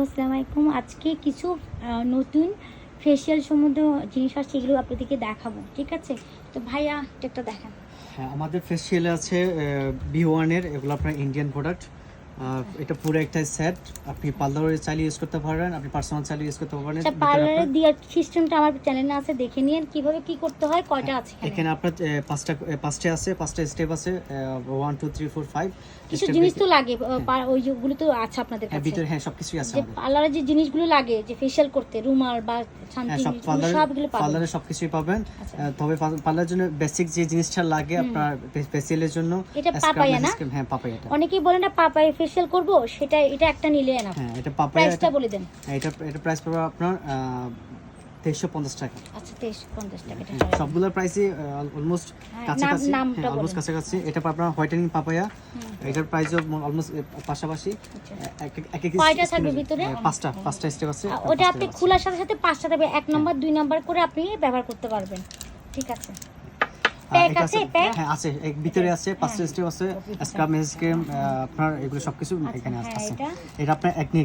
আসসালামু আলাইকুম। আজকে কিছু নতুন ফেশিয়াল সম্বন্ধে জিনিস আছে, এগুলো আপনাদেরকে দেখাবো, ঠিক আছে? তো ভাইয়া একটা দেখান। হ্যাঁ, আমাদের ফেশিয়ালে আছে B1 এর, এগুলো আপনার ইন্ডিয়ান প্রোডাক্ট। এটা পুরো একটা সেট, আপনি পার্লারে চাইলে ইউজ করতে পারেন, আপনি পার্সোনাল চাইলে ইউজ করতে পারেন। আচ্ছা, পার্লারে দেওয়ার সিস্টেমটা আমার চ্যানেলে আছে, দেখে নিন কিভাবে কি করতে হয়। কয়টা আছে এখানে আপনার পাঁচটা আছে, পাঁচটা স্টেপ আছে, 1 2 3 4 5 কিছু জিনিস তো লাগে, ওই যেগুলো তো আছে আপনাদের কাছে ভিতরে। হ্যাঁ, সবকিছুই আছে যে আমাদের পার্লারে যে জিনিসগুলো লাগে, যে ফেশিয়াল করতে, রুমাল বা শান্তি, সবগুলো পাবেন। পার্লারে সবকিছুই পাবেন। আচ্ছা। তবে পার্লারের জন্য বেসিক যে জিনিসটা লাগে আপনার ফেশিয়ালের জন্য, এটা পাপায়া না? হ্যাঁ, পাপায়াটা। অনেকেই বলে না পাপায়া ফেশিয়াল করব, সেটা এটা একটা নিলে না। হ্যাঁ, এটা পাপায়া। প্রাইসটা বলে দেন। এটা প্রাইস পড়বে আপনার 2350 টাকা। আচ্ছা, 2350 টাকা। সবগুলোর প্রাইসই অলমোস্ট কাছাকাছি। নামটা বলুন। অলমোস্ট কাছাকাছি। এটা আপনার হোয়াইটেনিং পাপায়া, এটার প্রাইসও অলমোস্ট পাশাপাশি। কয়টা থাকবে ভিতরে? পাঁচটা স্টেপ আছে। ওটা আপনি খোলার সাথে সাথে 5টা থাকবে, 1 নাম্বার 2 নাম্বার করে আপনি ব্যবহার করতে পারবেন, ঠিক আছে? প্যাক আছে, প্যাক হ্যাঁ আছে, ভিতরে আছে, 5টা স্টেপ আছে, স্ক্রাব, মেজ ক্রিম, আপনার এগুলো সবকিছু এখানে আছে। এটা আপনার একনি,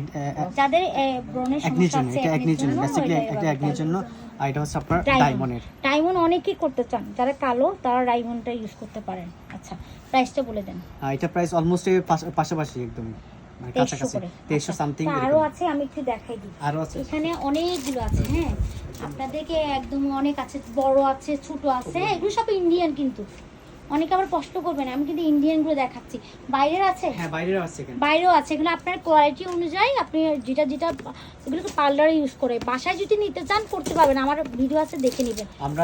যাদের ব্রণের সমস্যা আছে, এটা একনির জন্য, বেসিক্যালি এটা একনির জন্য। আর এটা হচ্ছে আপনার ডায়মন্ডের। ডায়মন্ড অনেকেই করতে চান, যারা কালো তারা ডায়মন্ডটা ইউজ করতে পারেন। আচ্ছা, প্রাইসটা বলে দেন। এটা প্রাইস অলমোস্ট পাশাপাশি, একদম কাছাকাছি, 2300 সামথিং। আরো আছে, আমি একটু দেখাই দিই। আরো আছে, এখানে অনেকগুলো আছে। হ্যাঁ, আপনাদেরকে একদম অনেক আছে, বড় আছে, ছোট আছে। এগুলো সব ইন্ডিয়ান, কিন্তু অনেকে আবার কষ্ট করবেন, আমি কিন্তু ইন্ডিয়ান গুলো দেখাচ্ছি। বাইরের আছে? হ্যাঁ, বাইরেও আছে। বাইরেও আছে। এগুলো আপনার কোয়ালিটি অনুযায়ী আপনি যেটা এগুলোকে পার্লারে ইউজ করে বাসায় যদি নিতে চান করতে পারবেন। আমার ভিডিও আছে, দেখে নেবেন। আমরা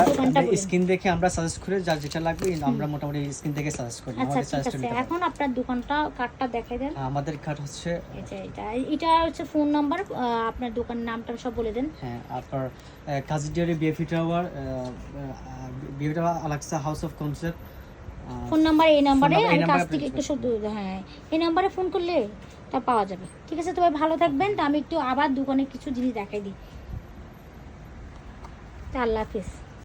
স্কিন দেখে আমরা সাজেস্ট করে যার যেটা লাগবে আমরা মোটামুটি স্কিন দেখে সাজেস্ট করি। আচ্ছা, ঠিক আছে। এখন আপনার দোকানটা কার্ডটা দেখাই দেন। আমাদের কার্ড হচ্ছে এটা হচ্ছে ফোন নাম্বার, আপনার দোকানের নামটা সব বলে দেন। হ্যাঁ, আপনার কাজিডিয়ারি বিএফি টাওয়ার, আলাক্সা house of concept. Phone number এই নাম্বারে, আমি কাছ থেকে একটু শুধু, হ্যাঁ, এই নাম্বারে ফোন করলে তা পাওয়া যাবে, ঠিক আছে? তবে ভালো থাকবেন। তো আমি একটু আবার দোকানে কিছু জিনিস দেখাই দিই। আল্লাহ হাফেজ।